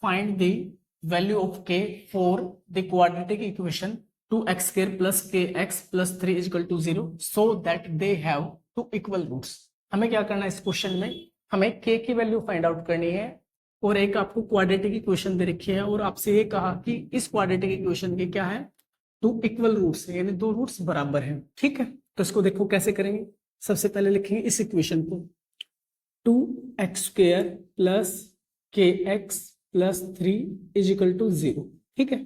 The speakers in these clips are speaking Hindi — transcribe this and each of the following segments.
find the value of k for the quadratic equation 2x square plus kx plus 3 is equal to 0 so that they have two equal roots। हमें क्या करना है इस क्वेश्चन में, हमें k की वैल्यू फाइंड आउट करनी है और एक आपको क्वाड्रेटिक इक्वेशन दे रखी है और आपसे ये कहा कि इस क्वाड्रेटिक इक्वेशन के क्या है, टू इक्वल रूट्स है, यानी दो रूट्स बराबर हैं। ठीक है, तो इसको देखो कैसे करेंगे। सबसे पहले लिखेंगे इस इक्वेशन को 2x square plus kx plus 3 is equal to 0। ठीक है,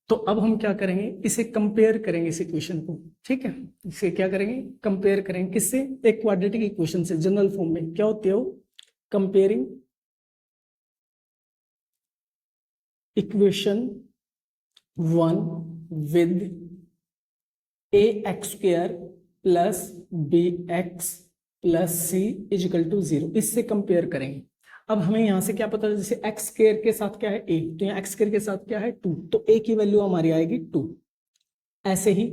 तो अब हम क्या करेंगे, इसे कंपेयर करेंगे इस इक्वेशन को। ठीक है, इसे क्या करेंगे, कंपेयर करेंगे किससे, एक क्वाड्रेटिक इक्वेशन से। जनरल फॉर्म में क्या होती है वो, comparing equation 1 with ax square plus bx plus c is equal to 0, इससे कंपेयर करेंगे। अब हमें यहां से क्या पता है, जैसे x स्क्वायर के साथ क्या है a, तो यहाँ x स्क्वायर के साथ क्या है 2, तो a की वैल्यू हमारी आएगी 2। ऐसे ही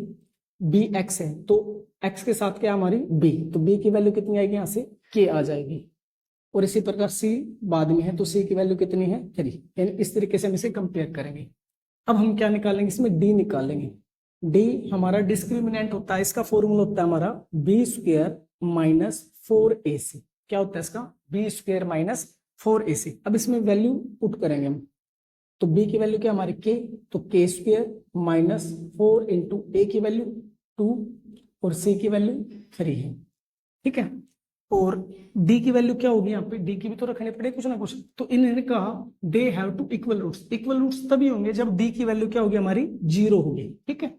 bx है तो x के साथ क्या हमारी b, तो b की वैल्यू कितनी आएगी, यहाँ से k आ जाएगी। और इसी प्रकार c बाद में है तो c की वैल्यू कितनी है 3, यानी इस तरीके से हम इसे कंपेयर करेंगे। अब हम क्या निकालेंगे, इसमें d निकालेंगे। d हमारा डिस्क्रिमिनेंट होता है, इसका फॉर्मूला होता है हमारा b स्क्वायर माइनस 4ac। क्या होता है इसका, b स्क्वायर माइनस 4ac। अब इसमें वैल्यू पुट करेंगे हम, तो b की वैल्यू क्या हमारी k, तो k square minus 4 into a की वैल्यू 2 और c की वैल्यू 3 है। ठीक है, और d की वैल्यू क्या होगी, यहाँ पे d की भी तो रखनी पड़ेगी कुछ ना कुछ। तो इन्होंने कहा they have two equal roots. Equal roots तभी होंगे जब d की वैल्यू क्या होगी, हमारी 0 होगी। ठीक है,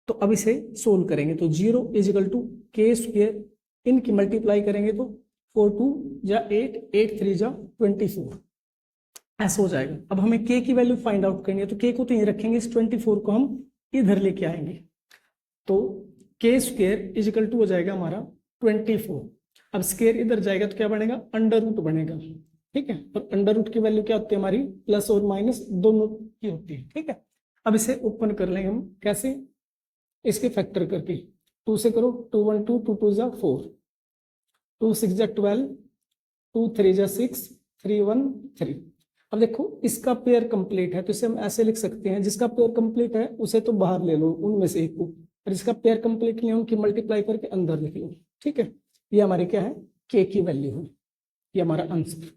तो अब इसे सोल्व करेंगे, तो 0 is equal to k square, इनकी मल्टीप्लाई करेंगे तो 4 2 जा 8, 8 3 जा 24, ऐसा हो जाएगा। अब हमें k की वैल्यू फाइंड आउट करनी है, तो k को तो यहीं रखेंगे, इस 24 को हम इधर लेके आएंगे, तो k square is equal to हो जाएगा हमारा 24। अब स्क्वायर इधर जाएगा तो क्या बनेगा, अंडर रूट बनेगा। ठीक है, और अंडर रूट की वैल्यू क्या होती है हमारी, प्लस और माइनस दोनों की होती है। ठीक है, अब इसे ओपन कर लेंगे हम, कैसे, इसके फैक्टर करके 2 से करो, 2 1 2 2 2 जा 4, 2 6 जा 12, 2 3 जा 6, 3 1 3। अब देखो इसका पेयर कंप्लीट है तो इसे हम ऐसे लिख सकते हैं, जिसका पेयर कंप्लीट है उसे तो बाहर ले लो उनमें से एक को, और जिसका पेयर कंप्लीट नहीं है उनकी मल्टीप्लाई करके अंदर लिख लो। ठीक है, ये हमारे क्या है, k की वैल्यू है, ये हमारा आंसर।